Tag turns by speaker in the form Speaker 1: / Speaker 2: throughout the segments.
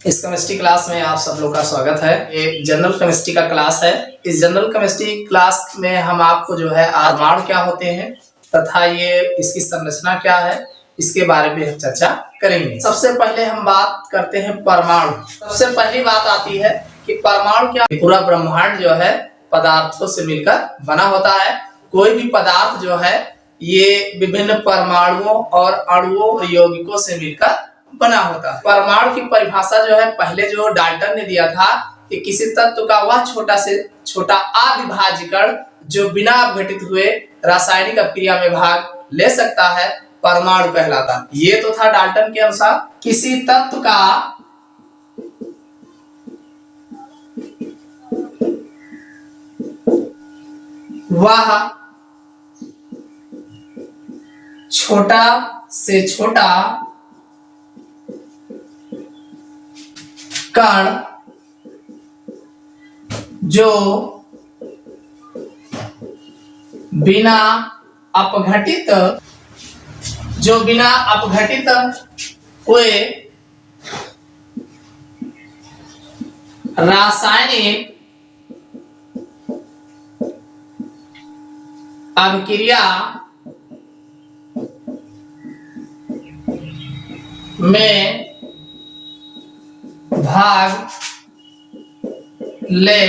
Speaker 1: इस chemistry class में आप सब लोग का स्वागत है। ये जनरल केमिस्ट्री का क्लास है। इस जनरल केमिस्ट्री क्लास में हम आपको जो है परमाणु क्या होते हैं तथा ये इसकी संरचना क्या है इसके बारे में हम चर्चा करेंगे। सबसे पहले हम बात करते हैं परमाणु। सबसे पहली बात आती है कि परमाणु क्या, पूरा ब्रह्मांड जो है पदार्थों से मिलकर बना होता है। कोई भी पदार्थ जो है ये विभिन्न परमाणुओं और अणुओं यौगिकों से मिलकर बना होता है। परमाणु की परिभाषा जो है पहले जो डाल्टन ने दिया था कि किसी तत्व का वह छोटा से छोटा अविभाज्य कण जो बिना अपघटित हुए रासायनिक अभिक्रिया में भाग ले सकता है परमाणु कहलाता। ये तो था डाल्टन के अनुसार। किसी तत्व का वह छोटा से छोटा कण जो बिना अपघटित हुए रासायनिक अभिक्रिया में भाग ले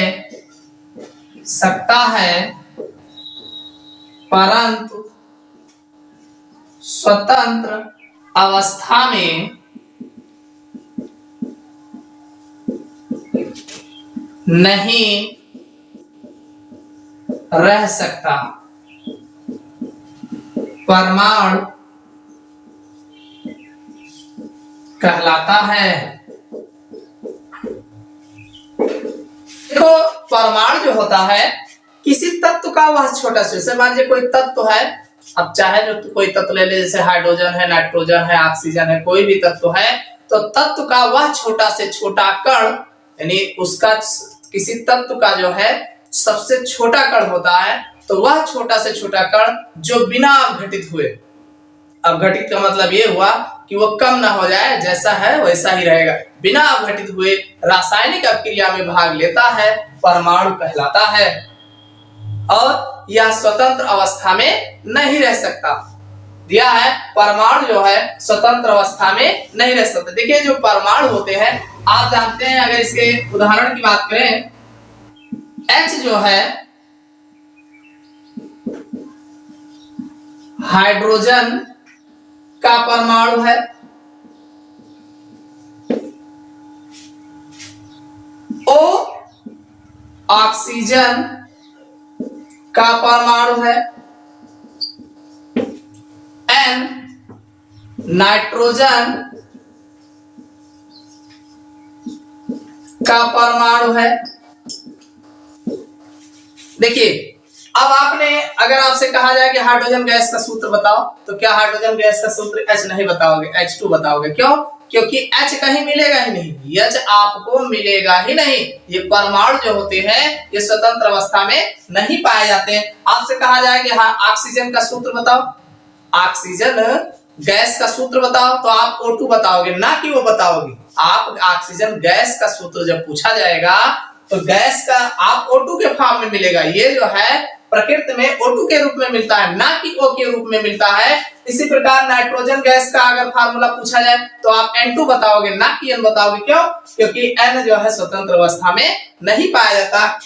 Speaker 1: सकता है परंतु स्वतंत्र अवस्था में नहीं रह सकता। परमाणु कहलाता है। देखो परमाणु जो होता है किसी तत्व का वह छोटा से, जैसे मान लीजिए कोई तत्व है, अब चाहे जो कोई तत्व ले ले, जैसे हाइड्रोजन है, नाइट्रोजन है, ऑक्सीजन है, कोई भी तत्व है, तो तत्व का वह छोटा से छोटा कण यानी उसका किसी तत्व का जो है सबसे छोटा कण होता है, तो वह छोटा से छोटा कण जो बिना अपघटित हुए, अपघटित का मतलब ये हुआ कि वो कम ना हो जाए, जैसा है वैसा ही रहेगा, बिना अपघटित हुए रासायनिक अभिक्रिया में भाग लेता है परमाणु कहलाता है। और यह स्वतंत्र अवस्था में नहीं रह सकता। दिया है परमाणु जो है स्वतंत्र अवस्था में नहीं रह सकता। देखिए जो परमाणु होते हैं आप जानते हैं, अगर इसके उदाहरण की बात करें, H जो है हाइड्रोजन का परमाणु है, O ऑक्सीजन का परमाणु है, N नाइट्रोजन का परमाणु है। देखिए अब आपने अगर आपसे कहा जाए कि हाइड्रोजन गैस का सूत्र बताओ, तो क्या हाइड्रोजन गैस का सूत्र H नहीं बताओगे, H2 बताओगे। क्यों? क्योंकि H कहीं मिलेगा ही नहीं, H आपको मिलेगा ही नहीं। ये परमाणु जो होते हैं ये स्वतंत्र अवस्था में नहीं पाए जाते हैं। आपसे कहा जाए कि हाँ ऑक्सीजन का सूत्र बताओ, ऑक्सीजन गैस का सूत्र बताओ, तो आप O2 बताओगे, ना कि वो बताओगे। आप ऑक्सीजन गैस का सूत्र जब पूछा जाएगा तो गैस का आप O2 के फॉर्म में मिलेगा। ये जो है प्रकृति में O2 के रूप में मिलता है, ना कि O के रूप में मिलता है। इसी प्रकार नाइट्रोजन गैस का अगर फार्मूला पूछा जाए तो आप N2 बताओगे, ना कि N बताओगे। क्यों? क्योंकि N जो है स्वतंत्र अवस्था में नहीं पाया जाता।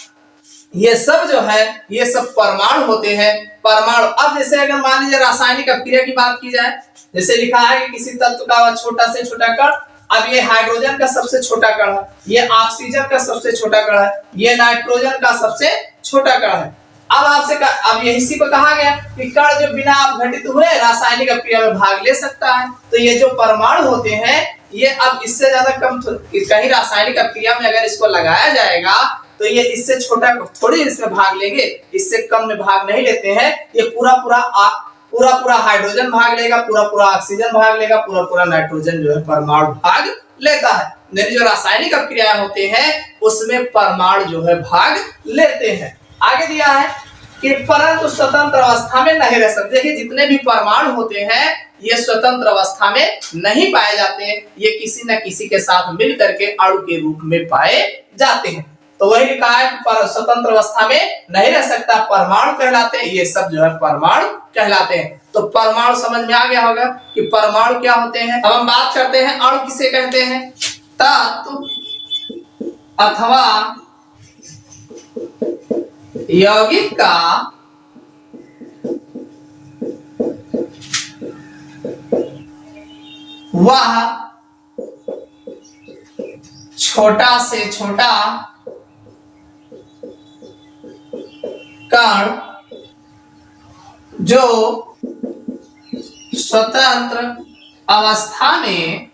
Speaker 1: ये सब जो है ये सब परमाणु होते हैं। परमाणु, अब जैसे अगर मान लीजिए रासायनिक अभिक्रिया की बात की जाए, जैसे लिखा है कि किसी तत्व का छोटा से छोटा कण, अब ये हाइड्रोजन का सबसे छोटा कण है, ये ऑक्सीजन का सबसे छोटा कण है, ये नाइट्रोजन का सबसे छोटा कण है। अब आपसे अब इसी को कहा गया कि कण जो बिना अपघटित हुए रासायनिक अभिक्रिया में भाग ले सकता है। तो ये जो परमाणु होते हैं ये अब इससे ज्यादा कम कहीं रासायनिक अभिक्रिया में अगर इसको लगाया जाएगा तो ये इससे छोटा थोड़ी इसमें भाग लेंगे, इससे कम में भाग नहीं लेते हैं। ये पूरा हाइड्रोजन भाग लेगा, पूरा ऑक्सीजन भाग लेगा, पूरा नाइट्रोजन जो है परमाणु भाग लेता है। जो रासायनिक अभिक्रियाएं होते हैं उसमें परमाणु जो है भाग लेते हैं। आगे दिया है कि परंतु स्वतंत्र अवस्था में नहीं रह सकते। देखिए जितने भी परमाणु होते हैं ये स्वतंत्र अवस्था में नहीं पाए जाते हैं, ये किसी न किसी के साथ मिल करके अणु के रूप में पाए जाते हैं। तो वही लिखा है पर स्वतंत्र अवस्था में नहीं रह सकता, परमाणु कहलाते हैं, ये सब जो है परमाणु कहलाते हैं। तो परमाणु समझ में आ गया होगा कि परमाणु क्या होते हैं। अब हम बात करते हैं अणु किसे कहते हैं। तत्व अथवा यौगिक का वह छोटा से छोटा कण जो स्वतंत्र अवस्था में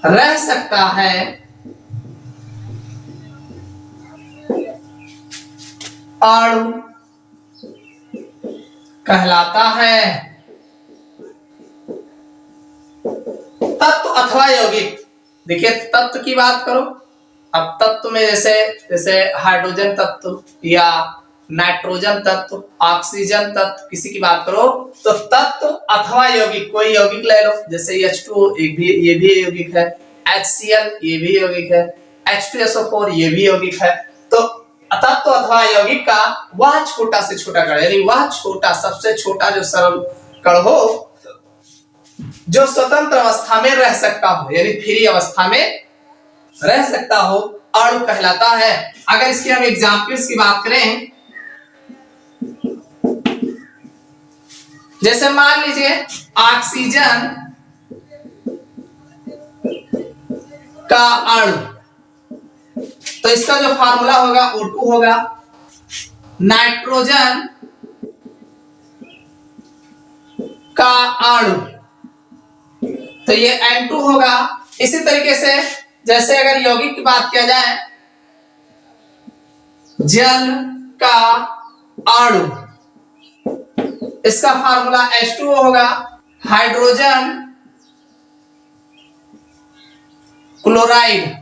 Speaker 1: रह सकता है अणु कहलाता है। तत्व अथवा यौगिक, देखिए तत्व की बात करो। अब तत्व में जैसे हाइड्रोजन तत्व या नाइट्रोजन तत्व, ऑक्सीजन तत्व, किसी की बात करो तो तत्व अथवा यौगिक, कोई यौगिक ले लो, जैसे H2O ये भी यौगिक है, HCl ये भी यौगिक है, H2SO4 ये भी यौगिक है। तो तत्व अथवा यौगिक का वह छोटा से छोटा कण, यानी वह छोटा सबसे छोटा जो सरल कण हो जो स्वतंत्र अवस्था में रह सकता हो, यानी फ्री अवस्था में रह सकता हो, अणु कहलाता है। अगर इसके हम एग्जांपल्स की बात करें, जैसे मान लीजिए ऑक्सीजन का अणु, तो इसका जो फार्मूला होगा O2 होगा। नाइट्रोजन का अणु तो ये N2 होगा। इसी तरीके से जैसे अगर यौगिक की बात किया जाए, जल का अणु, इसका फार्मूला H2O होगा। हाइड्रोजन क्लोराइड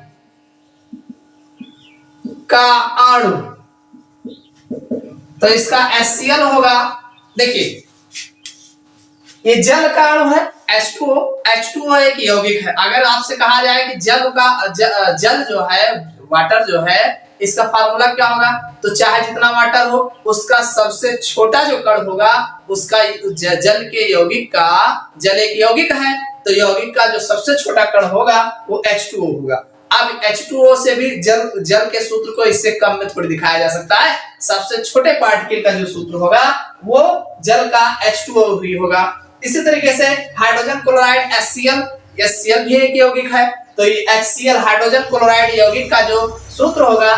Speaker 1: का अणु तो इसका HCl होगा। देखिए ये जल का अणु है H2O, H2O एक यौगिक है। अगर आपसे कहा जाए कि जल जो है, वाटर जो है, इसका फार्मूला क्या होगा, तो चाहे जितना वाटर हो उसका सबसे छोटा जो कण होगा उसका जल के यौगिक का, जल एक यौगिक है तो यौगिक का जो सबसे छोटा कण होगा वो H2O होगा। अब H2O से भी जल के सूत्र को इससे कम में थोड़ी दिखाया जा सकता है। सबसे छोटे पार्टिकल का जो सूत्र होगा वो जल का H2O ही होगा। इसी तरीके से हाइड्रोजन क्लोराइड HCl भी एक यौगिक है, तो ये HCl हाइड्रोजन क्लोराइड यौगिक का जो सूत्र होगा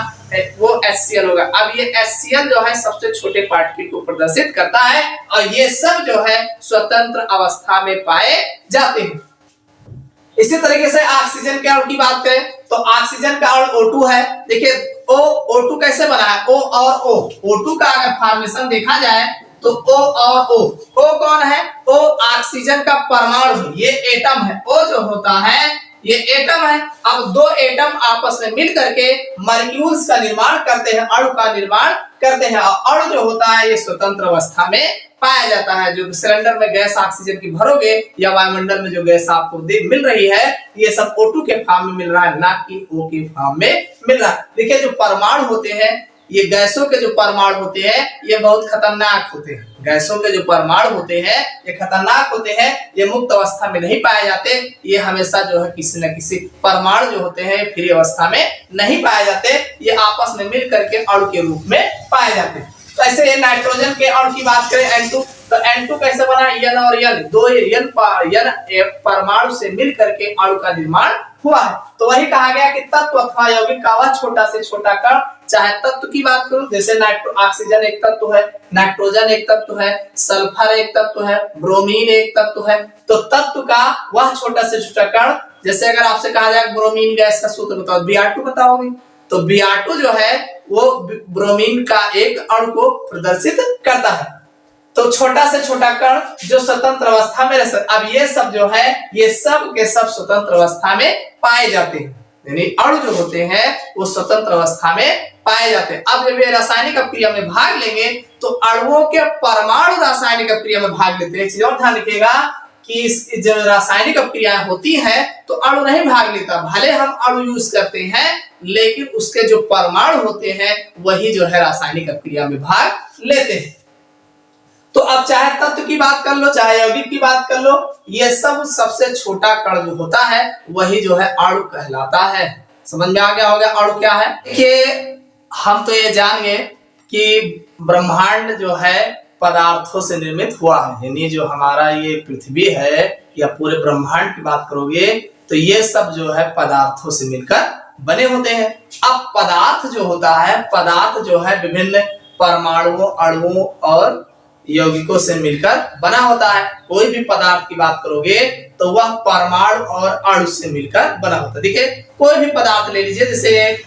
Speaker 1: वो HCl होगा। अब ये HCl जो है सबसे छोटे पार्टिकल को प्रदर्शित करता है और ये सब जो है स्वतंत्र अवस्था में पाए जाते हैं। इसी तरीके से ऑक्सीजन के अणु की बात करें तो ऑक्सीजन का अणु O2 है। देखिए O2 कैसे बना है, O और O, O2 का अगर फॉर्मेशन देखा जाए तो O और O कौन है, O ऑक्सीजन का परमाणु, ये एटम है। O जो होता है ये एटम है। अब दो एटम आपस में मिल करके मॉलिक्यूल्स का निर्माण करते हैं, अणु का निर्माण करते हैं। और अणु जो होता है ये स्वतंत्र अवस्था में पाया जाता है। जो सिलेंडर में गैस ऑक्सीजन की भरोगे या वायुमंडल में जो गैस आपको मिल रही है ये सब O2 के फॉर्म में मिल रहा है, ना कि O के फॉर्म में मिल रहा है। देखिए जो परमाणु होते हैं, ये गैसों के जो परमाणु होते हैं ये बहुत खतरनाक होते हैं। गैसों के जो परमाणु होते हैं ये खतरनाक होते हैं, ये मुक्त अवस्था में नहीं पाए जाते। ये हमेशा जो है किसी न किसी परमाणु जो होते हैं फ्री अवस्था में नहीं पाए जाते, ये आपस में मिल करके अणु के रूप में पाए जाते हैं। तो ऐसे ये नाइट्रोजन के अणु की बात करें N2, तो N2 कैसे बना, N और N, दो N परमाणु से मिल करके अणु का निर्माण हुआ है। तो वही कहा गया कि तत्व अथवा यौगिक का वह छोटा से छोटा कण, चाहे तत्व की बात करूं जैसे ऑक्सीजन एक तत्व है, नाइट्रोजन एक तत्व है, सल्फर एक तत्व है, ब्रोमीन एक तत्व है। तो तत्व का वह छोटा से छोटा कण, जैसे अगर आपसे कहा जाए ब्रोमीन गैस का सूत्र बताओ, Br2 बताओगे, तो Br2 जो है वो ब्रोमीन का एक अणु को प्रदर्शित करता है। तो छोटा से छोटा कण जो स्वतंत्र अवस्था में रह सकता। अब ये सब जो है ये सब के सब स्वतंत्र अवस्था में पाए जाते हैं। यानी अणु जो होते हैं वो स्वतंत्र अवस्था में पाए जाते हैं। अब जब ये रासायनिक अपक्रिया में भाग लेंगे तो अणुओं के परमाणु रासायनिक अपक्रिया में भाग लेते हैं। एक चीज और ध्यान रखिएगा कि जब रासायनिक अपक्रियाएं होती हैं तो अणु नहीं भाग लेता, भले हम अणु यूज करते हैं लेकिन उसके जो परमाणु होते हैं वही जो है रासायनिक अपक्रिया में भाग लेते हैं। तो अब चाहे तत्व की बात कर लो चाहे यौगिक की बात कर लो, ये सब सबसे छोटा कण जो होता है वही जो है अणु कहलाता है। समझ में आ गया होगा अणु क्या है। देखिए हम तो ये जान गए कि ब्रह्मांड जो है पदार्थों से निर्मित हुआ है, यानी जो हमारा ये पृथ्वी है या पूरे ब्रह्मांड की बात करोगे तो ये सब जो है पदार्थों से मिलकर बने होते हैं। अब पदार्थ जो होता है, पदार्थ जो है विभिन्न परमाणुओं, अणुओं और यौगिकों से मिलकर बना होता है। कोई भी पदार्थ की बात करोगे तो वह परमाणु और अणु से मिलकर बना होता है। देखिए कोई भी पदार्थ ले लीजिए, जैसे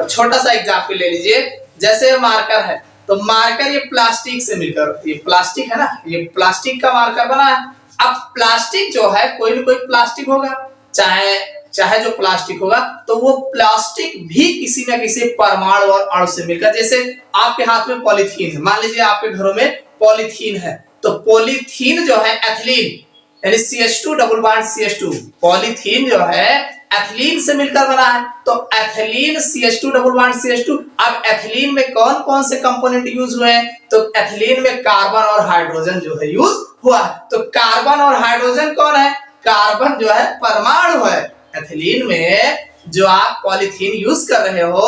Speaker 1: छोटा सा एग्जाम्पल ले लीजिए, जैसे मार्कर है तो मार्कर ये प्लास्टिक से मिलकर, ये प्लास्टिक है ना, ये प्लास्टिक का मार्कर बना है। अब प्लास्टिक जो है कोई ना कोई प्लास्टिक होगा, चाहे जो प्लास्टिक होगा तो वो प्लास्टिक भी किसी न किसी परमाणु और अणु से मिलकर, जैसे आपके हाथ में पॉलीथीन है, मान लीजिए आपके घरों में पॉलीथीन है तो पॉलीथीन जो है एथिलीन यानी CH2 double bond CH2, polythene जो है एथिलीन से मिलकर बना है तो ethylene CH2 double bond CH2। अब एथिलीन में कौन कौन से कंपोनेंट यूज हुए हैं तो एथिलीन में कार्बन और हाइड्रोजन जो है यूज हुआ है। तो कार्बन और हाइड्रोजन कौन है, कार्बन जो है परमाणु है। एथिलीन में जो आप पॉलीथीन यूज कर रहे हो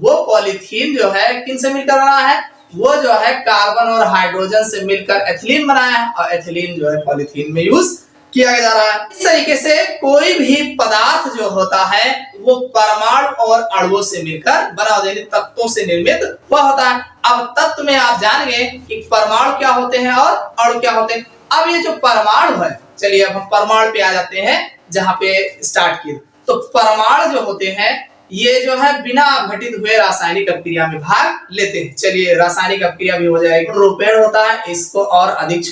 Speaker 1: वो पॉलीथीन जो है किन से मिलकर बना है, वो जो है कार्बन और हाइड्रोजन से मिलकर एथिलीन बनाया है और एथिलीन जो है पॉलीथीन में यूज किया जा रहा है। इस तरीके से कोई भी पदार्थ जो होता है वो परमाणु और अणुओं से मिलकर बना होता है, यानी तत्वों से निर्मित हुआ होता है। अब तत्व में आप जान गए कि परमाणु क्या होते हैं और अणु क्या होते हैं। अब ये जो परमाणु है, चलिए अब हम परमाणु पे आ जाते हैं जहां पे स्टार्ट किए। तो परमाणु जो होते हैं ये जो है बिना घटित हुए रासायनिक अपक्रिया में भाग लेते हैं। चलिए रासायनिक अपक्रिया भी हो जाएगी। रूपेण होता है, इसको और अधिक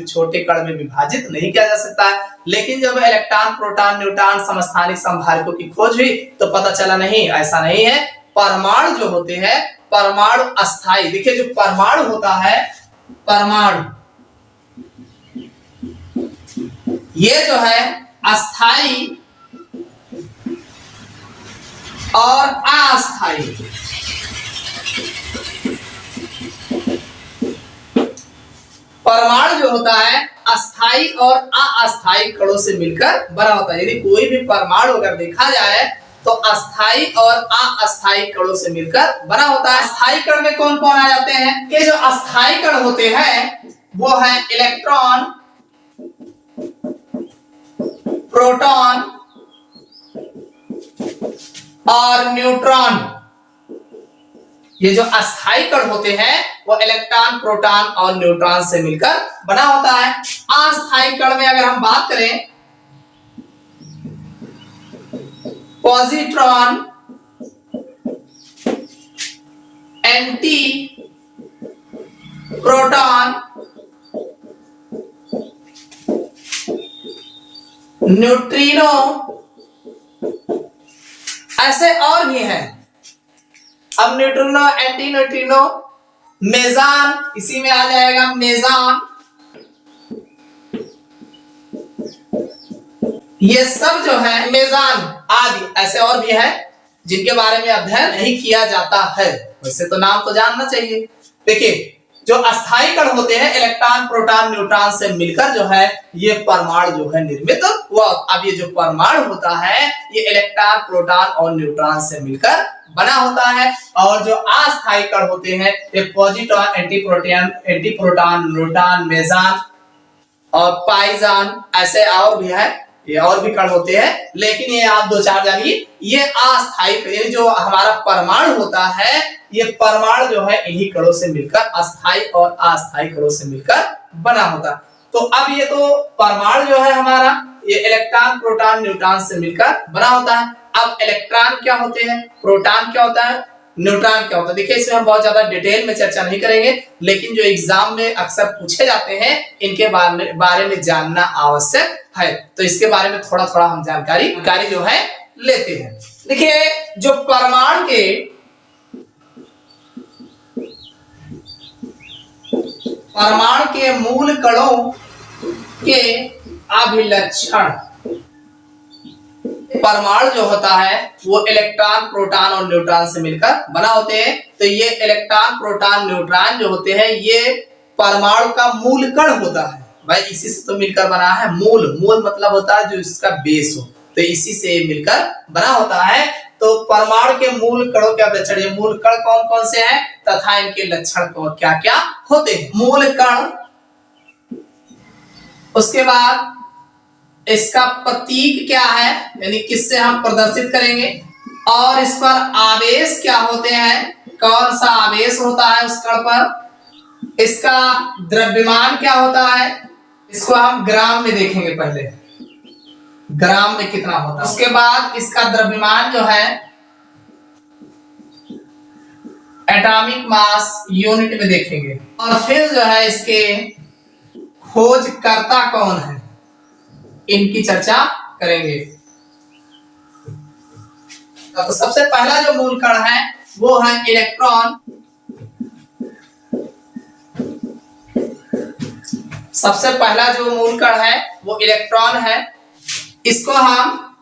Speaker 1: छोटे कण में विभाजित नहीं किया जा सकता है, लेकिन जब इलेक्ट्रॉन, प्रोटॉन, न्यूट्रॉन समस्थानिक समधारकों की खोज हुई तो पता चला नहीं, ऐसा नहीं है। परमाणु जो होते हैं, परमाणु अस्थाई, देखिए जो परमाणु होता है, परमाणु ये जो है अस्थाई और अस्थाई, परमाणु जो होता है अस्थाई और अस्थाई कणों से मिलकर बना होता है। यदि कोई भी परमाणु अगर देखा जाए तो अस्थाई और अस्थाई कणों से मिलकर बना होता है। अस्थाई कण में कौन कौन आ जाते हैं, ये जो अस्थाई कण होते हैं वो है इलेक्ट्रॉन, प्रोटॉन और न्यूट्रॉन। ये जो अस्थाई कण होते हैं वो इलेक्ट्रॉन, प्रोटॉन और न्यूट्रॉन से मिलकर बना होता है। अस्थाई कण में अगर हम बात करें, पॉजिट्रॉन, एंटी प्रोटॉन, न्यूट्रिनो, ऐसे और भी हैं। अब न्यूट्रिनो, एंटी न्यूट्रिनो, मेजान, इसी में आ जाएगा मेजान, ये सब जो है मेजान आदि ऐसे और भी हैं जिनके बारे में अध्ययन नहीं किया जाता है। वैसे तो नाम तो जानना चाहिए। देखिए जो अस्थाई कण होते हैं इलेक्ट्रॉन, प्रोटॉन, न्यूट्रॉन से मिलकर जो है ये परमाणु जो है निर्मित हुआ। अब ये जो परमाणु होता है ये इलेक्ट्रॉन, प्रोटॉन और न्यूट्रॉन से मिलकर बना होता है। और जो अस्थाई कण होते हैं ये पॉजिट्रॉन, एंटी प्रोटॉन, न्यूट्रॉन, मेजान और पाइजान, ऐसे और भी है, ये और भी कण होते हैं, लेकिन ये आप दो चार जानिए। ये अस्थाई, ये जो हमारा परमाणु होता है ये परमाणु जो है इन्हीं कणों से मिलकर, अस्थाई और अस्थाई कणों से मिलकर बना होता है। तो अब ये तो परमाणु जो है हमारा ये इलेक्ट्रॉन, प्रोटॉन, न्यूट्रॉन से मिलकर बना होता है। अब इलेक्ट्रॉन क्या होते हैं, प्रोटॉन क्या होता है, न्यूट्रॉन क्या होता है, देखिए इसमें हम बहुत ज्यादा डिटेल में चर्चा नहीं करेंगे, लेकिन जो एग्जाम में अक्सर पूछे जाते हैं इनके बारे में जानना आवश्यक है। तो इसके बारे में थोड़ा थोड़ा हम जानकारी जो है लेते हैं। देखिए जो परमाणु के मूल कणों के अभिलक्षण, परमाणु जो होता है वो इलेक्ट्रॉन प्रोटॉन और न्यूट्रॉन से मिलकर बना होते हैं। तो ये इलेक्ट्रॉन प्रोटॉन न्यूट्रॉन जो होते हैं ये परमाणु का मूल कण होता है। भाई इसी से तो मिलकर बना है। मूल मतलब होता है जो इसका बेस हो, तो इसी से मिलकर बना होता है। तो परमाणु के मूल कणों के लक्षण, ये मूल कण कौन कौन से हैं तथा इनके लक्षण क्या क्या होते हैं। मूल कण, उसके बाद इसका प्रतीक क्या है, यानी किससे हम प्रदर्शित करेंगे, और इस पर आवेश क्या होते हैं, कौन सा आवेश होता है उस कण पर, इसका द्रव्यमान क्या होता है, इसको हम ग्राम में देखेंगे। पहले ग्राम में कितना होता है, उसके बाद इसका द्रव्यमान जो है एटॉमिक मास यूनिट में देखेंगे, और फिर जो है इसके खोजकर्ता कौन है इनकी चर्चा करेंगे। तो सबसे पहला जो मूल कण है वो है इलेक्ट्रॉन। सबसे पहला जो मूल कण है वो इलेक्ट्रॉन है। इसको हम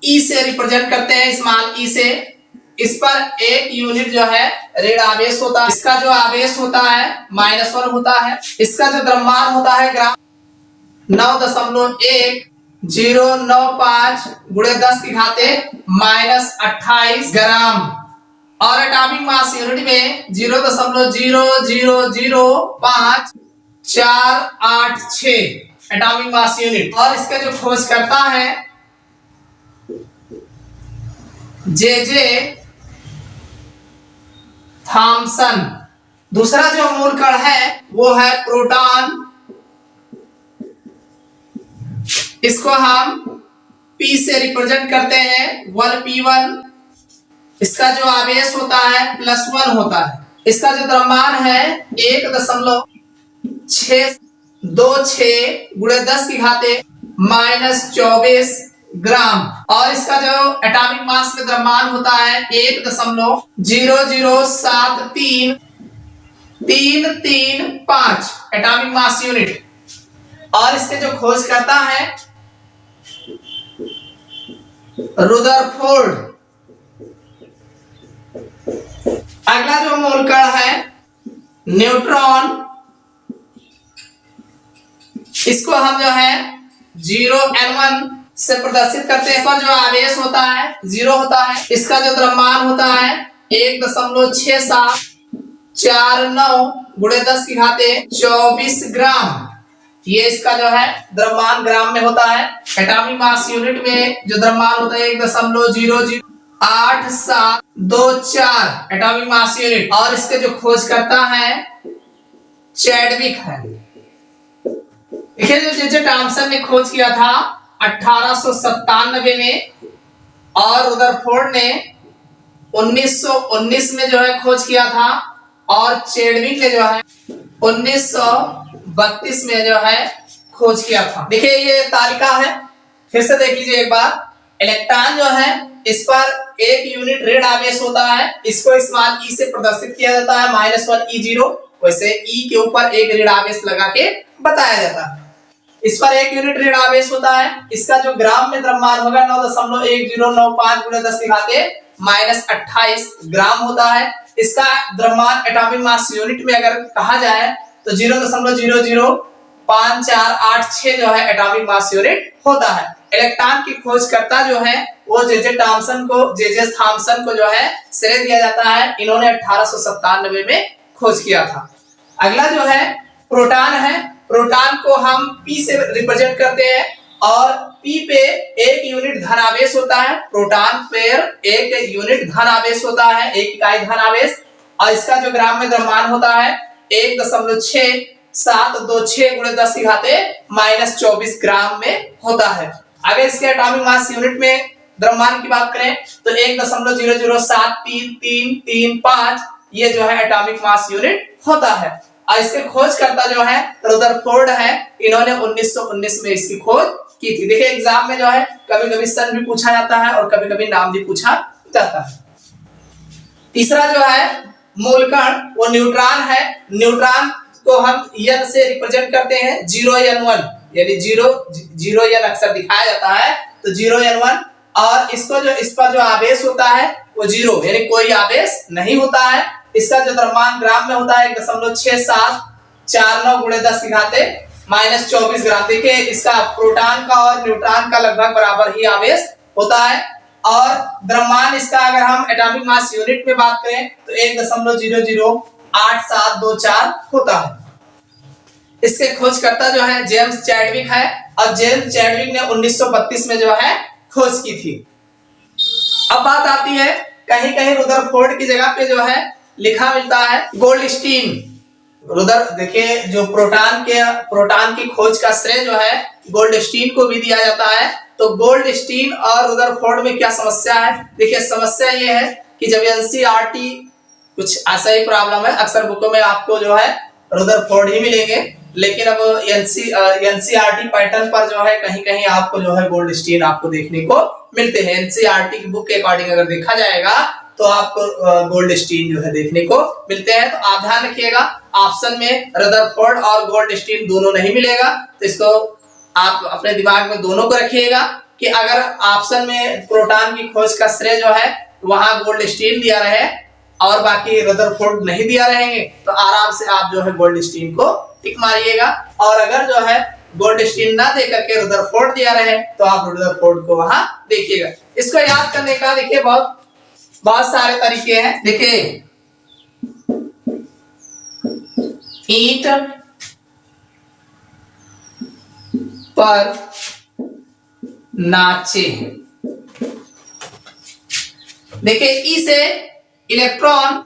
Speaker 1: ई से रिप्रेजेंट करते हैं, स्मॉल ई से। इस पर एक यूनिट जो है ऋण आवेश होता है। इसका जो आवेश होता है -1 होता है। इसका जो द्रव्यमान होता है ग्राम 9.1095 गुणे 10 की घाते -28 ग्राम, और एटॉमिक मास यूनिट में 0.0005486 एटॉमिक मास यूनिट। और इसका जो खोज करता है जे थॉमसन। दूसरा जो मूल कण है वो है प्रोटॉन। इसको हम P से रिप्रेजेंट करते हैं 1p1। इसका जो आवेश होता है +1 होता है। इसका जो द्रव्यमान है 1.626 गुणे 10 की घाते -24 ग्राम, और इसका जो एटॉमिक मास में द्रव्यमान होता है 1.00335 एटॉमिक मास यूनिट। और इसके जो खोज करता है रुदरफोर्ड। अगला जो मूल कण है न्यूट्रॉन। इसको हम जो है 0n1 से प्रदर्शित करते हैं। पर जो आवेश होता है 0 होता है। इसका जो द्रव्यमान होता है 1.6749 गुणे 10 की घाते 24 ग्राम। ये इसका जो है द्रव्यमान ग्राम में होता है। एटॉमिक मास यूनिट में जो द्रव्यमान होता है 1.008724 एटॉमिक मास यूनिट। और इसके जो खोज करता है चैडविक है। देखिए जो जे थॉमसन ने खोज किया था 1897 में, और रुदरफोर्ड ने 1919 में जो है खोज किया था, और चैडविक ने जो है 1932 में जो है खोज किया था। देखिए ये तालिका है, फिर से देख लीजिए एक बार। इलेक्ट्रॉन जो है इस पर एक यूनिट ऋण आवेश होता है। इसको स्मॉल ई से प्रदर्शित किया जाता है -1 E0। वैसे ई के ऊपर एक ऋण आवेश लगा के बताया जाता है। इस पर एक यूनिट ऋण आवेश होता है। इसका जो ग्राम में द्रव्यमान होगा 9.1095 गुणे 10 की घाते -28 ग्राम होता है। इसका द्रव्यमान एटॉमिक मास यूनिट में अगर कहा जाए तो 0.00548 जो है एटॉमिक मास यूनिट होता है। इलेक्ट्रॉन की खोजकर्ता जो है वो जे थॉमसन को जो है श्रेय दिया जाता है। इन्होंने 1897 में खोज किया था। अगला जो है प्रोटॉन है। प्रोटॉन को हम P से रिप्रेजेंट करते हैं, और P पे एक यूनिट धन आवेश होता है। प्रोटॉन पर एक यूनिट धन आवेश होता है, एक इकाई धन आवेश। और इसका जो ग्राम में द्रव्यमान होता है 1.6726 गुणे 10 की घाते -24 ग्राम में होता है। अगर इसके एटॉमिक मास यूनिट में द्रव्यमान की बात करें तो 1.0073335 ये जो है एटॉमिक मास यूनिट होता है। और इसके खोजकर्ता जो है रुदरफोर्ड है। इन्होंने 1919 में इसकी खोज की थी। देखिए एग्जाम में जो है कभी कभी सन भी पूछा जाता है और कभी कभी नाम भी पूछा जाता है। तीसरा जो है मूलकण, वो न्यूट्रॉन है। न्यूट्रॉन को हम n से रिप्रेजेंट करते हैं, 0n1, यानी जीरो n अक्सर दिखाया जाता है, तो 0n1। और इसको जो इस पर जो आवेश होता है वो 0, यानी कोई आवेश नहीं होता है। इसका जो द्रव्यमान ग्राम में होता है 1.6749 × 10⁻⁻24 ग्राम। देखिए इसका प्रोटॉन का और न्यूट्रॉन का लगभग बराबर ही आवेश होता है। और द्रव्यमान इसका अगर हम एटॉमिक मास यूनिट में बात करें तो 1.008724 होता है। इसके खोजकर्ता जो है जेम्स चैडविक है, और जेम्स चैडविक ने 1932 में जो है खोज की थी। अब बात आती है कहीं कहीं रुदरफोर्ड की जगह पे जो है लिखा मिलता है गोल्डस्टीन। देखिए जो प्रोटॉन की खोज का श्रेय जो है गोल्डस्टीन को भी दिया जाता है। तो गोल्डस्टीन और रुदरफोर्ड में क्या समस्या है? देखिए समस्या ये है कि जब एनसीईआरटी कुछ ऐसा ही प्रॉब्लम है, अक्सर बुकों में आपको जो है रुदरफोर्ड ही मिलेंगे, लेकिन अब एनसीईआरटी पैटर्न पर जो है कहीं कहीं आपको जो है गोल्डस्टीन आपको देखने को मिलते हैं। एनसीईआरटी की बुक के अकॉर्डिंग अगर देखा जाएगा तो आपको गोल्डस्टीन जो है देखने को मिलते हैं। तो आप ध्यान रखिएगा ऑप्शन में रदरफोर्ड और गोल्डस्टीन दोनों नहीं मिलेगा, तो इसको आप अपने दिमाग में दोनों को रखिएगा कि अगर ऑप्शन में प्रोटॉन की खोज का श्रेय जो है वहां गोल्डस्टीन दिया रहे और बाकी रदरफोर्ड नहीं दिया रहेंगे तो आराम से आप जो है गोल्डस्टीन को टिक मारिएगा। और अगर जो है गोल्डस्टीन ना दे करके रदरफोर्ड दिया रहे तो आप रदरफोर्ड को वहां देखिएगा। इसको याद करने का देखिए बहुत सारे तरीके हैं। देखिए ईंट पर नाचे, देखिए ई से इलेक्ट्रॉन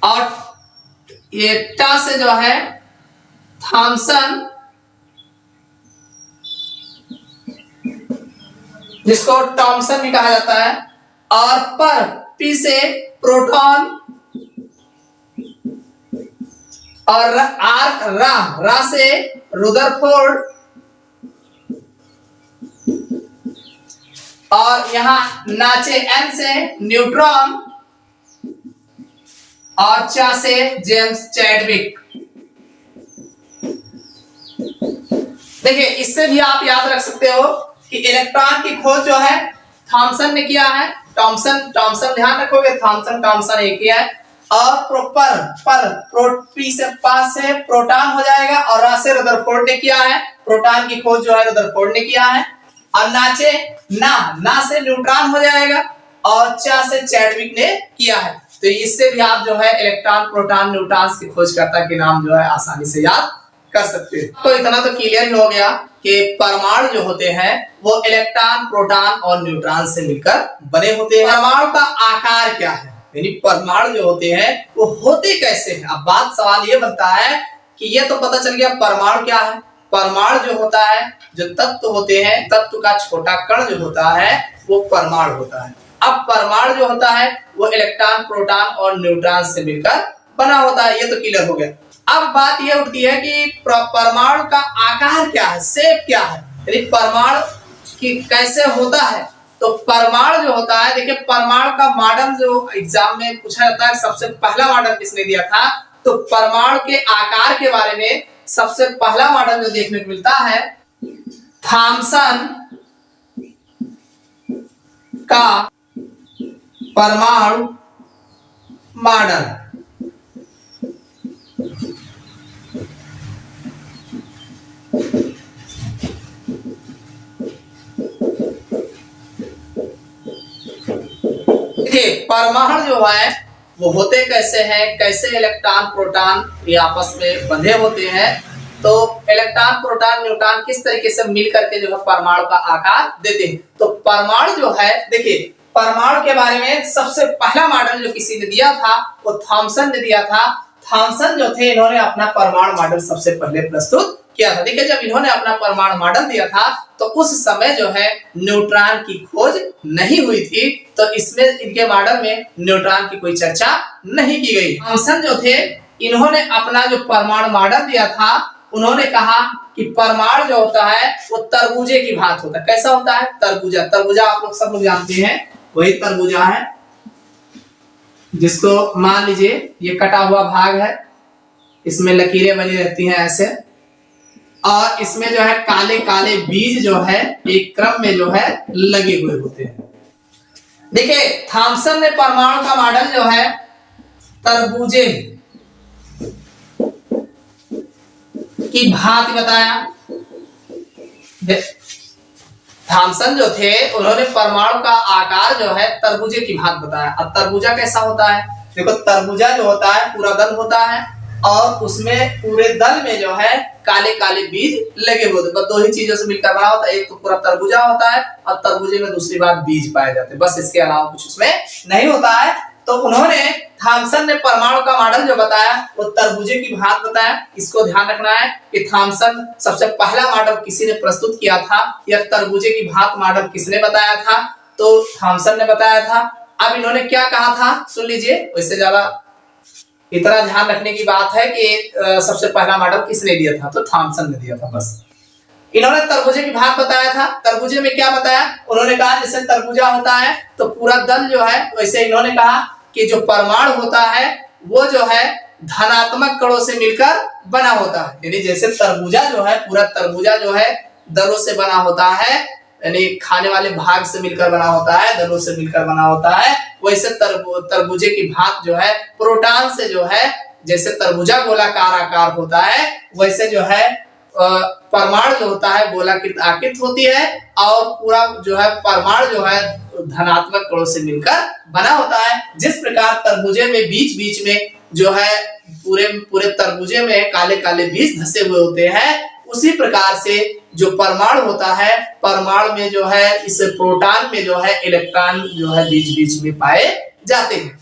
Speaker 1: और ये टा से जो है थॉमसन, जिसको टॉमसन भी कहा जाता है, और पर पी से प्रोटॉन और रा से रुदरफोर्ड, और यहां नाचे एन से न्यूट्रॉन और चा से जेम्स चैडविक। देखिए इससे भी आप याद रख सकते हो कि इलेक्ट्रॉन की खोज जो है थॉमसन ने किया है। टॉमसन ध्यान रखोगे, थॉमसन एक ही है। और पी से पास से प्रोटॉन हो जाएगा, और रा से रदरफोर्ड ने किया है। प्रोटॉन की खोज जो है रदरफोर्ड ने किया है। और नाचे ना से न्यूट्रॉन हो जाएगा, और चा से चैडविक ने किया है। तो इससे भी आप जो है इलेक्ट्रॉन प्रोटॉन न्यूट्रॉन्स की खोजकर्ता के नाम जो है आसानी से याद कर सकते हैं। तो इतना तो क्लियर ही हो गया कि परमाणु जो होते हैं वो इलेक्ट्रॉन प्रोटॉन और न्यूट्रॉन से मिलकर बने होते हैं। परमाणु का आकार क्या है, यानी परमाणु जो होते हैं वो होते कैसे हैं? अब सवाल ये बनता है कि ये तो पता चल गया परमाणु क्या है। परमाणु जो होता है, जो तत्व होते हैं, तत्व का छोटा कण जो होता है वो परमाणु होता है। अब परमाणु जो होता है वो इलेक्ट्रॉन प्रोटॉन और न्यूट्रॉन से मिलकर बना होता है। ये तो क्लियर हो गया। अब बात ये उठती है कि परमाणु का आकार क्या है, शेप क्या है, यानी परमाणु की कैसे होता है। तो परमाणु जो होता है, देखिए परमाणु का मॉडल जो एग्जाम में पूछा जाता है, सबसे पहला मॉडल किसने दिया था? तो परमाणु के आकार के बारे में सबसे पहला मॉडल जो देखने को मिलता है थॉमसन का परमाणु मॉडल। देखिए परमाणु जो है वो होते कैसे हैं, कैसे इलेक्ट्रॉन प्रोटॉन ये आपस में बंधे होते हैं। तो इलेक्ट्रॉन प्रोटॉन न्यूट्रॉन किस तरीके से मिल करके जो है परमाणु का आकार देते हैं। तो परमाणु जो है, देखिए परमाणु के बारे में सबसे पहला मॉडल जो किसी ने दिया था वो थॉमसन ने दिया था। थॉमसन जो थे इन्होंने अपना परमाणु मॉडल सबसे पहले प्रस्तुत किया था। देखिए जब इन्होंने अपना परमाणु मॉडल दिया था तो उस समय जो है न्यूट्रॉन की खोज नहीं हुई थी, तो इसमें इनके मॉडल में न्यूट्रॉन की कोई चर्चा नहीं की गई। थॉमसन जो थे इन्होंने अपना जो परमाणु मॉडल दिया था उन्होंने कहा कि परमाणु जो होता है वो तरबूजे की भांति होता है। कैसा होता है? तरबूजा। तरबूजा आप लोग सब लोग जानते हैं, वही तरबूजा है जिसको मान लीजिए ये कटा हुआ भाग है, इसमें लकीरें बनी रहती हैं ऐसे, और इसमें जो है काले काले बीज जो है एक क्रम में जो है लगे हुए होते हैं। देखिए थॉमसन ने परमाणु का मॉडल जो है तरबूजे की भांति बताया। थॉमसन जो थे उन्होंने परमाणु का आकार जो है तरबूजे की भांति बताया। अब तरबूजा कैसा होता है? देखो तरबूजा जो होता है पूरा दल होता है और उसमें पूरे दल में जो है काले काले बीज लगे हुए होते हैं। दो ही चीजों से मिलकर बना होता है, एक तो पूरा तरबूजा होता है और तरबूजे में दूसरी बात बीज पाए जाते हैं, बस इसके अलावा कुछ उसमें नहीं होता है। तो उन्होंने थॉमसन ने परमाणु का मॉडल जो बताया वो तरबूजे की भांति बताया। इसको ध्यान रखना है कि थॉमसन सबसे पहला मॉडल किसी ने प्रस्तुत किया था, या तरबूजे की भांति मॉडल किसने बताया था? तो थॉमसन ने बताया था। अब इन्होंने क्या कहा था सुन लीजिए, वैसे ज्यादा इतना ध्यान रखने की बात है कि सबसे पहला मॉडल किसने दिया था? तो थॉमसन ने दिया था। बस इन्होंने तरबूजे की भांति बताया था। तरबूजे में क्या बताया? उन्होंने कहा जैसे तरबूजा होता है तो पूरा दल जो है, वैसे इन्होंने कहा कि जो परमाणु होता है वो जो है धनात्मक कणों से मिलकर बना होता है। यानी जैसे तरबूजा जो है, पूरा तरबूजा जो है दलों से बना होता है, यानी खाने वाले भाग से मिलकर बना होता है, दलों से मिलकर बना होता है, वैसे तरबूजे की भांति जो है प्रोटॉन से जो है, जैसे तरबूजा गोलाकार आकार होता है वैसे जो है परमाणु जो होता है गोलाकृत आकृति होती है और पूरा जो है परमाणु जो है धनात्मक कणों से मिलकर बना होता है। जिस प्रकार तरबूजे में बीच बीच में जो है पूरे तरबूजे में काले काले बीज धसे हुए होते हैं, उसी प्रकार से जो परमाणु होता है, परमाणु में जो है इस प्रोटॉन में जो है इलेक्ट्रॉन जो है बीच बीच में पाए जाते हैं।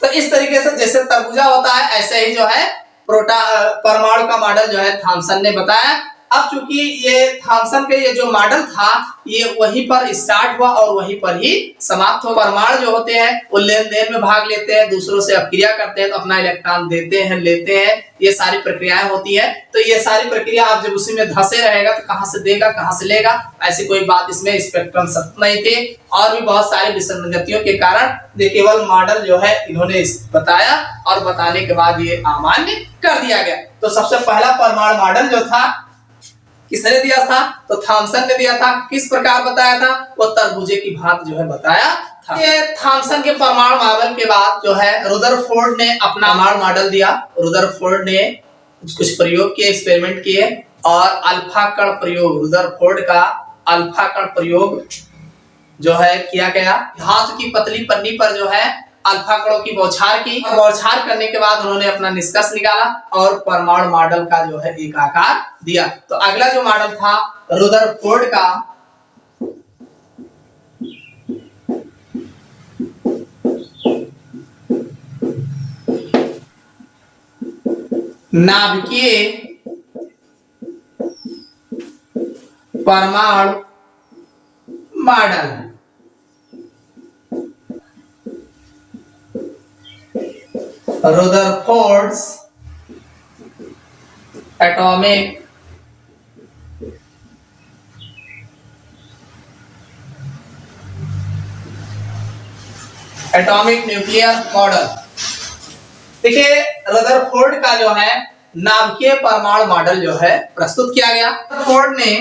Speaker 1: तो इस तरीके से जैसे तरबूजा होता है ऐसे ही जो है परमाणु का मॉडल जो है थॉमसन ने बताया। अब चूंकि ये थॉमसन का ये जो मॉडल था ये वहीं पर स्टार्ट हुआ और वहीं पर ही समाप्त हो। परमाणु जो होते हैं वो लेन देन में भाग लेते हैं, दूसरों से अपक्रिया करते हैं तो अपना इलेक्ट्रॉन देते हैं, लेते हैं, ये सारी प्रक्रियाएं होती है। तो ये सारी प्रक्रिया आप जब उसी में धसे रहेगा तो कहां से देगा कहां से लेगा, ऐसी कोई बात इसमें स्पेक्ट्रम सत्य नहीं थे। और भी बहुत सारी विसंगतियों के कारण ये केवल मॉडल जो है इन्होंने बताया और बताने के बाद ये अमान्य कर दिया गया। तो सबसे पहला परमाणु मॉडल जो था किसने दिया था? तो थॉमसन ने दिया था। किस प्रकार बताया था? वो तरबूजे की भांति जो है बताया था। ये थॉमसन के परमाणु मॉडल के बाद जो है रुदरफोर्ड ने अपना परमाणु मॉडल दिया। रुदरफोर्ड ने कुछ प्रयोग किए, एक्सपेरिमेंट किए और अल्फा कण प्रयोग, रुदरफोर्ड का अल्फा कण प्रयोग जो है किया गया। धातु की पतली पन्नी पर जो है अल्फा कणों की बौछार की, और बौछार करने के बाद उन्होंने अपना निष्कर्ष निकाला और परमाणु मॉडल का जो है एक आकार दिया। तो अगला जो मॉडल था रुदरफोर्ड का, नाभिकीय परमाणु model. Rutherford's atomic nuclear model. देखिए रदरफोर्ड का जो है नाभिकीय परमाणु मॉडल जो है प्रस्तुत किया गया। रदरफोर्ड ने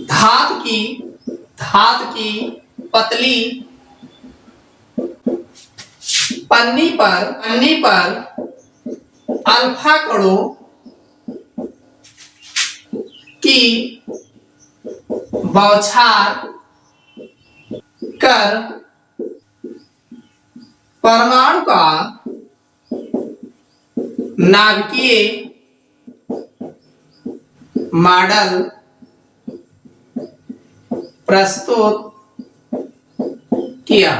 Speaker 1: धातु की पतली पन्नी पर अल्फा कणों की बौछार कर परमाणु का नाभिकीय मॉडल प्रस्तुत किया।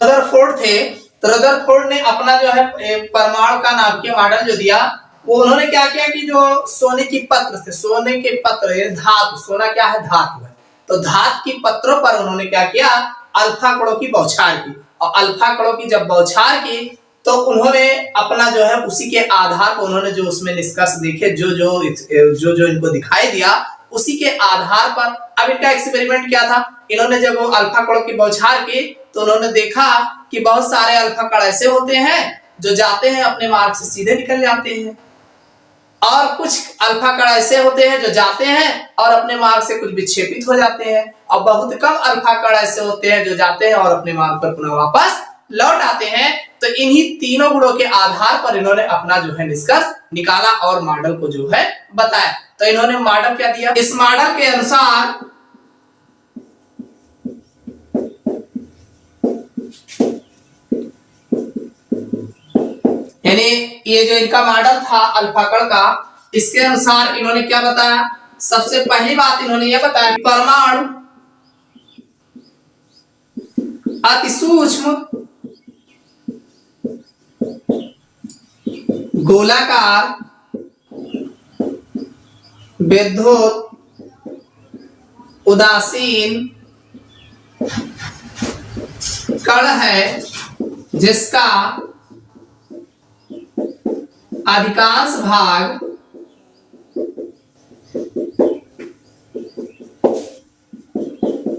Speaker 1: रदरफोर्ड थे, तो रदरफोर्ड ने अपना जो है परमाणु का नाभिकीय मॉडल जो दिया वो उन्होंने क्या किया कि जो सोने की पत्र से, सोने के पत्र धातु, सोना क्या है? धातु है, तो धातु की पत्रों पर उन्होंने क्या किया? अल्फा कणों की बौछार की और अल्फा कणों की जब बौछार की तो उन्होंने अपना जो है उसी के आधार पर उन्होंने जो उसमें निष्कर्ष देखे, जो इनको दिखाई दिया उसी के आधार पर अब इनका एक्सपेरिमेंट क्या था, इन्होंने जब वो अल्फा कणों की बौछार की तो उन्होंने देखा कि बहुत सारे अल्फा कण ऐसे होते हैं जो जाते हैं अपने मार्ग से सीधे निकल जाते हैं, और कुछ अल्फा कण ऐसे होते हैं जो जाते हैं और अपने मार्ग से कुछ विक्षेपित हो जाते हैं, और बहुत कम अल्फा कण ऐसे होते हैं जो जाते हैं और अपने मार्ग पर पुनः वापस लौट आते हैं। तो इन्हीं तीनों गुणों के आधार पर इन्होंने अपना जो है निष्कर्ष निकाला और मॉडल को जो है बताया। तो इन्होंने मॉडल क्या दिया, इस मॉडल के अनुसार यानी ये जो इनका मॉडल था अल्फा कण का, इसके अनुसार इन्होंने क्या बताया, सबसे पहली बात इन्होंने ये बताया परमाणु अति सूक्ष्म गोलाकार विद्युत उदासीन कण है जिसका अधिकांश भाग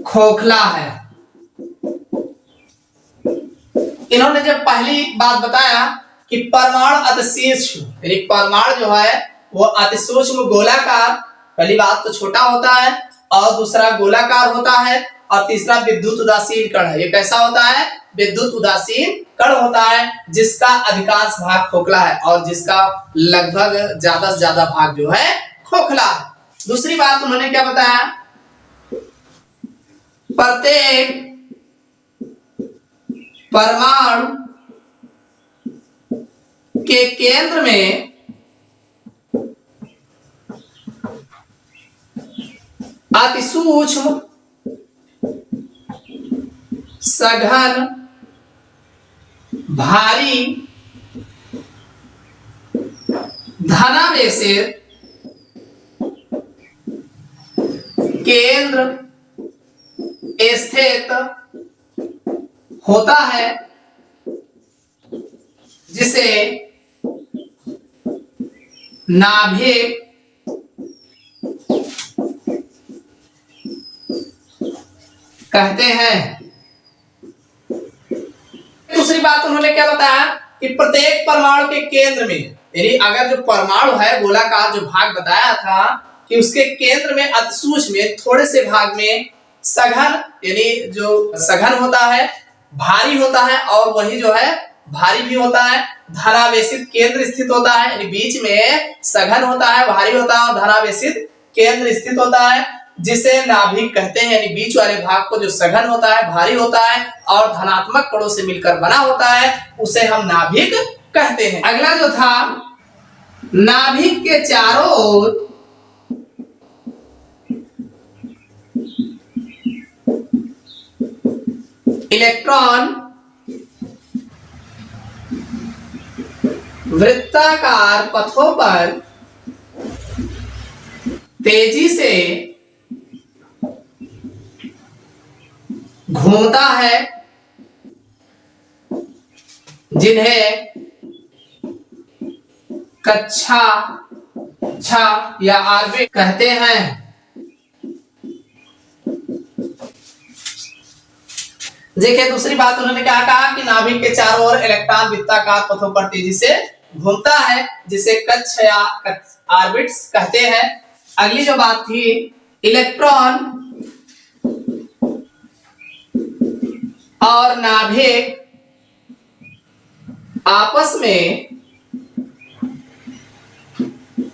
Speaker 1: खोखला है। इन्होंने जब पहली बात बताया कि परमाणु अति सूक्ष्म, यानी परमाणु जो है वो अति सूक्ष्म गोलाकार, पहली बात तो छोटा होता है और दूसरा गोलाकार होता है और तीसरा विद्युत उदासीन कण है। ये कैसा होता है, विद्युत उदासीन कण होता है जिसका अधिकांश भाग खोखला है और जिसका लगभग ज्यादा से ज्यादा भाग जो है खोखला है। दूसरी बात उन्होंने क्या बताया, प्रत्येक परमाणु के केंद्र में अति सूक्ष्म सघन भारी धनावेशित केंद्र स्थित होता है जिसे नाभिक कहते हैं। दूसरी बात उन्होंने क्या बताया कि प्रत्येक परमाणु के केंद्र में, यानी अगर जो परमाणु है गोलाकार जो भाग बताया था कि उसके केंद्र में अति सूक्ष्म थोड़े से भाग में सघन, यानी जो सघन होता है भारी होता है और वही जो है भारी भी होता है, धनावेशित केंद्र स्थित होता है, यानी बीच में सघन होता है, भारी होता है और धनावेशित केंद्र स्थित होता है जिसे नाभिक कहते हैं। यानी बीच वाले भाग को जो सघन होता है, भारी होता है और धनात्मक कणों से मिलकर बना होता है उसे हम नाभिक कहते हैं। अगला जो था, नाभिक के चारों ओर इलेक्ट्रॉन वृत्ताकार पथों पर तेजी से घूमता है जिन्हें कक्षा या ऑर्बिट कहते हैं। देखिए दूसरी बात उन्होंने क्या कहा कि नाभिक के चारों ओर इलेक्ट्रॉन वृत्ताकार पथों पर तेजी से घूमता है जिसे कक्ष या ऑर्बिट्स कहते हैं। अगली जो बात थी, इलेक्ट्रॉन और नाभिक आपस में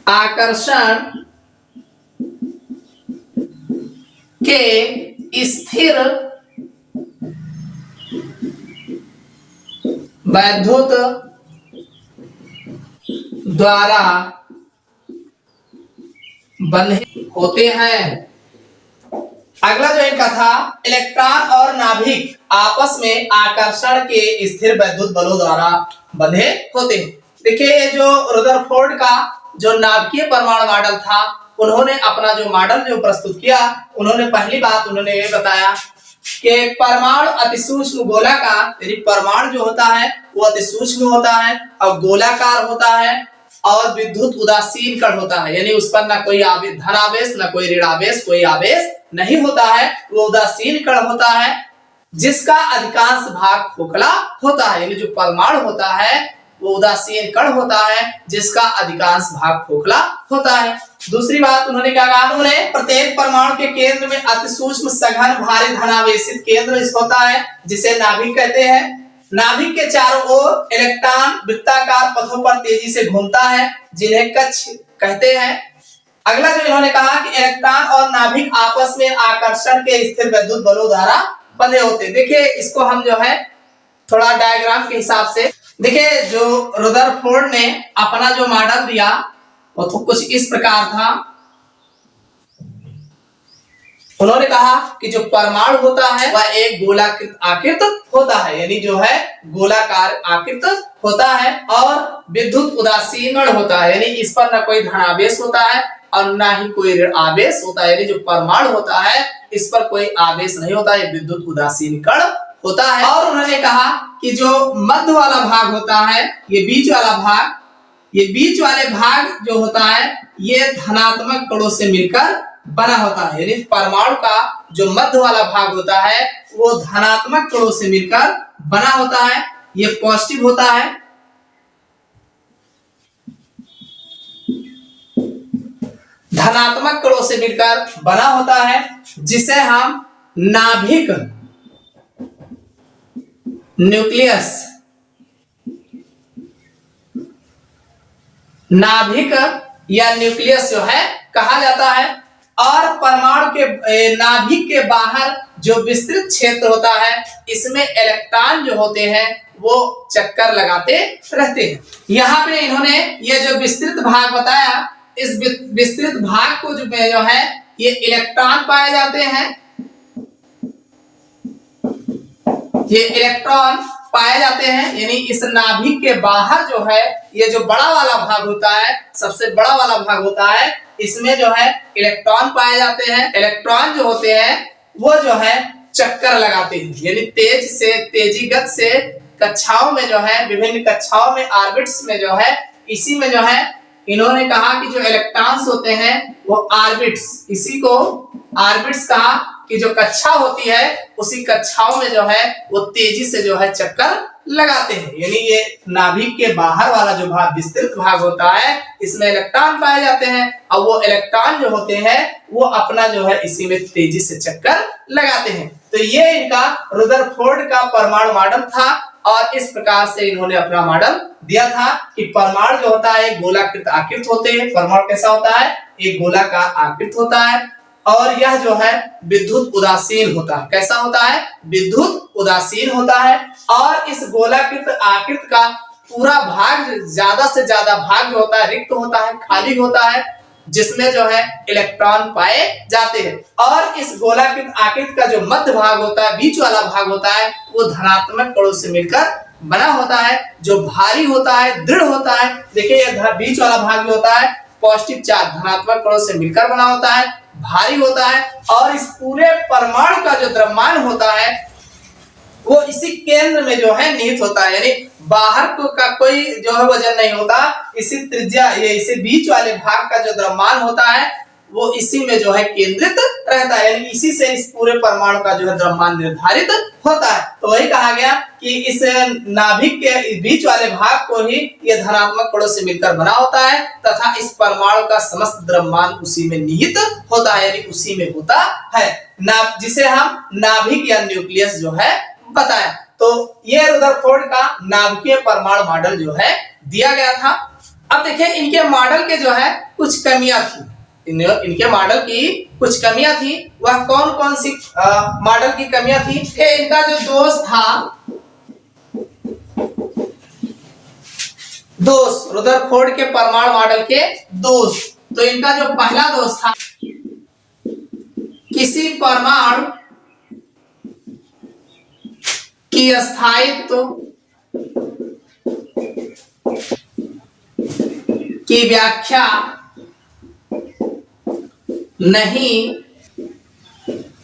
Speaker 1: आकर्षण के स्थिर वैद्युत द्वारा बंधे होते हैं। अगला जो इनका था, इलेक्ट्रॉन और नाभिक आपस में आकर्षण के स्थिर वैद्युत बलों द्वारा बंधे होते हैं। देखिए ये जो रदरफोर्ड का जो नाभिकीय परमाणु मॉडल था, उन्होंने अपना जो मॉडल जो प्रस्तुत किया, उन्होंने पहली बात उन्होंने ये बताया कि परमाणु अति सूक्ष्म गोलाकार, यानी परमाणु जो होता है वो अति सूक्ष्म होता है और गोलाकार होता है और विद्युत उदासीन कण होता है, यानी उस पर ना कोई धन आवेश ना कोई ऋण आवेश, कोई आवेश नहीं होता है, वो उदासीन कण होता है जिसका अधिकांश भाग खोखला होता है। यानी जो परमाणु होता है वो उदासीन कण होता है जिसका अधिकांश भाग खोखला होता है। दूसरी बात उन्होंने क्या कहा, उन्होंने प्रत्येक परमाणु के केंद्र में अति सूक्ष्म सघन भारी धनावेशित केंद्र होता है जिसे नाभिक कहते हैं। नाभिक के चारों ओर इलेक्ट्रॉन वृत्ताकार पथों पर तेजी से घूमता है जिन्हें कक्ष कहते हैं। अगला जो इन्होंने कहा कि इलेक्ट्रॉन और नाभिक आपस में आकर्षण के स्थिर विद्युत बलों द्वारा बंधे होते हैं। देखिए इसको हम जो है थोड़ा डायग्राम के हिसाब से देखिए, जो रदरफोर्ड ने अपना जो मॉडल दिया वो तो कुछ इस प्रकार था। उन्होंने कहा कि जो परमाणु होता है वह एक गोलाकृत आकृत होता है, यानी जो है गोलाकार आकृत होता है और विद्युत उदासीन होता है, यानी इस पर ना कोई धनावेश होता है और ना ही कोई ऋण आवेश होता है। यानी जो परमाणु होता है इस पर कोई आवेश नहीं होता है, विद्युत उदासीन कण होता है। और उन्होंने कहा कि जो मध्य वाला भाग होता है, ये बीच वाला भाग, ये बीच वाले भाग जो होता है ये धनात्मक कणों से मिलकर बना होता है। यानी परमाणु का जो मध्य वाला भाग होता है वो धनात्मक कणों से मिलकर बना होता है, ये पॉजिटिव होता है। धनात्मक कणों से मिलकर बना होता है जिसे हम नाभिक, न्यूक्लियस, नाभिक या न्यूक्लियस जो है कहा जाता है। और परमाणु के नाभिक के बाहर जो विस्तृत क्षेत्र होता है इसमें इलेक्ट्रॉन जो होते हैं वो चक्कर लगाते रहते हैं। यहाँ पे इन्होंने ये जो विस्तृत भाग बताया, इस विस्तृत भाग को जो है ये इलेक्ट्रॉन पाए जाते हैं, ये इलेक्ट्रॉन पाए जाते हैं। यानी इस नाभिक के बाहर जो है ये जो बड़ा वाला भाग होता है, सबसे बड़ा वाला भाग होता है, इसमें जो है इलेक्ट्रॉन पाए जाते हैं। इलेक्ट्रॉन जो होते हैं वो जो है चक्कर लगाते हैं, यानी तेजीगत से कक्षाओं में जो है, विभिन्न कक्षाओं में, ऑर्बिट्स में जो है, इसी में जो है इन्होंने कहा कि जो इलेक्ट्रॉन्स होते हैं वो ऑर्बिट्स, इसी को ऑर्बिट्स कहा कि जो कक्षा होती है उसी कक्षाओं में जो है वो तेजी से जो है चक्कर लगाते हैं। यानी ये नाभिक के बाहर वाला जो भाग, विस्तृत भाग होता है, इसमें इलेक्ट्रॉन पाए जाते हैं और वो इलेक्ट्रॉन जो होते हैं वो अपना जो है इसी में तेजी से चक्कर लगाते हैं। तो ये इनका रदरफोर्ड का परमाणु मॉडल था और इस प्रकार से इन्होंने अपना मॉडल दिया था कि परमाणु जो होता है गोलाकृत आकृत होते हैं। परमाणु कैसा होता है? एक गोलाकार आकृत होता है और यह जो है विद्युत उदासीन होता है। कैसा होता है? विद्युत उदासीन होता है। और इस गोलाकृत आकृत का पूरा भाग, ज्यादा से ज्यादा भाग जो होता है रिक्त होता है, खाली होता है, जिसमें जो है इलेक्ट्रॉन पाए जाते हैं। और इस गोलाकृत आकृत का जो मध्य भाग होता है, बीच वाला भाग होता है, वो धनात्मक कणों से मिलकर बना होता है, जो भारी होता है, दृढ़ होता है। देखिए ये बीच वाला भाग जो होता है पॉजिटिव चार्ज धनात्मक कणों से मिलकर बना होता है, भारी होता है। और इस पूरे परमाणु का जो द्रव्यमान होता है वो इसी केंद्र में जो है निहित होता है, यानी बाहर का कोई जो है वजन नहीं होता। इसी त्रिज्या, ये इसी बीच वाले भाग का जो द्रव्यमान होता है वो इसी में जो है केंद्रित रहता है, यानी इसी से इस पूरे परमाणु का जो है द्रव्यमान निर्धारित होता है। तो वही कहा गया कि इस नाभिक के बीच वाले भाग को ही ये धनात्मक कणों से मिलकर बना होता है तथा इस परमाणु का समस्त द्रव्यमान उसी में निहित होता है, यानी उसी में होता है, जिसे हम नाभिक या न्यूक्लियस जो है बताया। तो ये रदरफोर्ड का नाभिकीय परमाणु मॉडल जो है दिया गया था। अब देखिए इनके मॉडल के जो है कुछ कमियां थी, इनके मॉडल की कुछ कमियां थी। वह कौन कौन सी मॉडल की कमियां थी? इनका जो दोष था, दोष रदरफोर्ड के परमाणु मॉडल के दोष, तो इनका जो पहला दोष था, किसी परमाणु की स्थायित्व की व्याख्या नहीं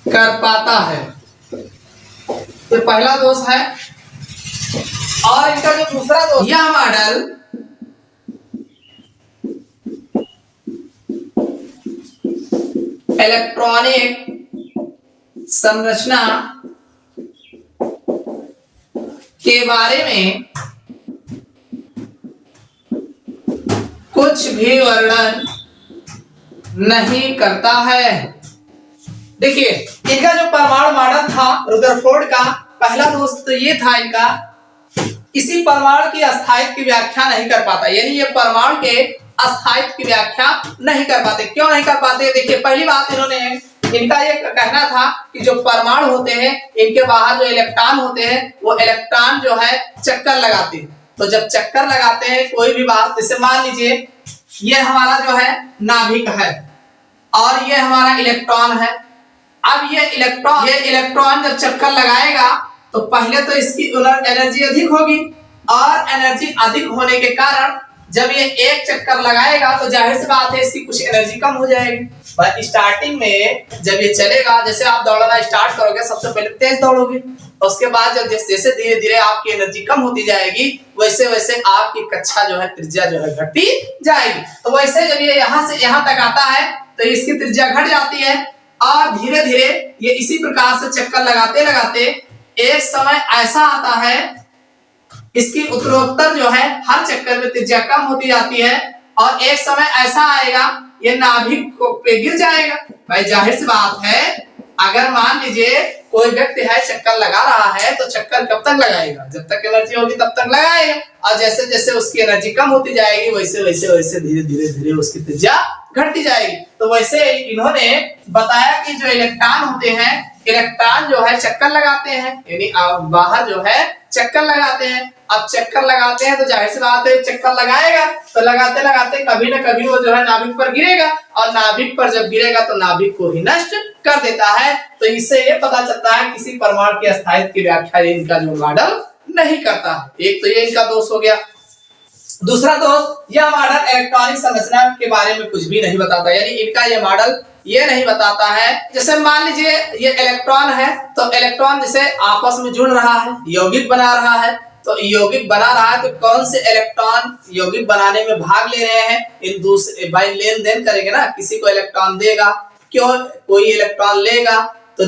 Speaker 1: कर पाता है। तो पहला दोष है। और इनका जो दूसरा दोष, यह मॉडल इलेक्ट्रॉनिक संरचना के बारे में कुछ भी वर्णन नहीं करता है। देखिए, इनका जो परमाणु मॉडल था रुदरफोर्ड का, पहला दोष तो ये था इनका, किसी परमाणु की अस्थायित्व की व्याख्या नहीं कर पाता, यानी ये परमाणु के अस्थायित्व की व्याख्या नहीं कर पाते। क्यों नहीं कर पाते? देखिए, पहली बात इन्होंने, इनका ये कहना था कि जो परमाणु होते हैं इनके बाहर जो इलेक्ट्रॉन होते हैं वो इलेक्ट्रॉन जो है चक्कर लगाते हैं। तो जब चक्कर लगाते हैं कोई भी बात, जैसे मान लीजिए ये हमारा जो है नाभिक है और ये हमारा इलेक्ट्रॉन है। अब ये इलेक्ट्रॉन जब चक्कर लगाएगा तो पहले तो इसकी एनर्जी अधिक होगी, और एनर्जी अधिक होने के कारण जब ये एक चक्कर लगाएगा तो जाहिर सी बात है इसकी कुछ एनर्जी कम हो जाएगी। पर स्टार्टिंग में जब ये चलेगा, जैसे आप दौड़ना स्टार्ट करोगे सबसे पहले तेज दौड़ोगे, उसके बाद जब जैसे धीरे धीरे आपकी एनर्जी कम होती जाएगी वैसे वैसे आपकी कक्षा जो है त्रिज्या जो है घटती जाएगी। तो वैसे जब ये यहाँ से यहाँ तक आता है तो इसकी त्रिज्या घट जाती है, और धीरे धीरे ये इसी प्रकार से चक्कर लगाते लगाते एक समय ऐसा आता है इसकी उत्तरोत्तर जो है हर चक्कर में त्रिज्या कम होती जाती है, और एक समय ऐसा आएगा ये नाभिक को पे गिर जाएगा। भाई जाहिर सी बात है, अगर मान लीजिए कोई व्यक्ति है चक्कर लगा रहा है तो चक्कर कब तक लगाएगा? जब तक एनर्जी होगी तब तक लगाएगा, और जैसे जैसे उसकी एनर्जी कम होती जाएगी वैसे वैसे वैसे धीरे धीरे धीरे उसकी त्रिज्या घटती जाएगी। तो वैसे इन्होंने बताया कि जो इलेक्ट्रॉन होते हैं, इलेक्ट्रॉन जो है चक्कर लगाते हैं, यानी बाहर जो है चक्कर लगाते हैं। अब चक्कर लगाते हैं तो जाहिर सी बात है चक्कर लगाएगा तो लगाते लगाते कभी ना कभी वो जो है नाभिक पर गिरेगा, और नाभिक पर जब गिरेगा तो नाभिक को ही नष्ट कर देता है। तो इससे ये पता चलता है किसी परमाणु के अस्थायित्व की व्याख्या इनका जो मॉडल नहीं करता। एक तो ये इनका दोष हो गया। दूसरा दोष, यह मॉडल इलेक्ट्रॉनिक संरचना के बारे में कुछ भी नहीं बताता, यानी इनका ये मॉडल ये नहीं बताता है। जैसे मान लीजिए ये इलेक्ट्रॉन है तो इलेक्ट्रॉन जैसे आपस में जुड़ रहा है, यौगिक बना रहा है, तो यौगिक बना रहा है तो कौन से इलेक्ट्रॉन यौगिक बनाने में भाग ले रहे हैं, इन दूसरे भाई लेन देन करेंगे ना, किसी को इलेक्ट्रॉन देगा, क्यों कोई इलेक्ट्रॉन लेगा तो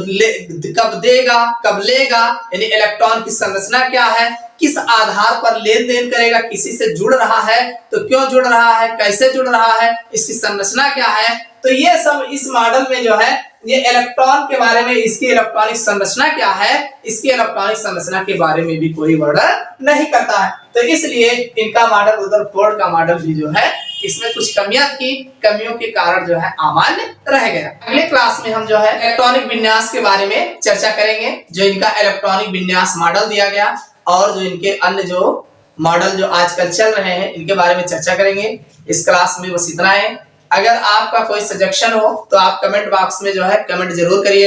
Speaker 1: कब देगा कब लेगा, यानी इलेक्ट्रॉन की संरचना क्या है, किस आधार पर लेन देन करेगा, किसी से जुड़ रहा है तो क्यों जुड़ रहा है, कैसे जुड़ रहा है, इसकी संरचना क्या है। तो ये सब इस मॉडल में जो है ये इलेक्ट्रॉन के बारे में, इसकी इलेक्ट्रॉनिक संरचना क्या है, इसकी इलेक्ट्रॉनिक संरचना के बारे में भी कोई वर्णन नहीं करता है। तो इसलिए इनका मॉडल रुदरफोर्ड का मॉडल भी जो है इसमें कुछ कमियां थी, कमियों के कारण जो है अमान्य रह गया। अगले क्लास में हम जो है इलेक्ट्रॉनिक विन्यास के बारे में चर्चा करेंगे, जो इनका इलेक्ट्रॉनिक विन्यास मॉडल दिया गया, और जो इनके अन्य जो मॉडल जो आजकल चल रहे हैं इनके बारे में चर्चा करेंगे। इस क्लास में बस इतना है। अगर आपका कोई सजेशन हो तो आप कमेंट बॉक्स में जो है कमेंट जरूर करिएगा।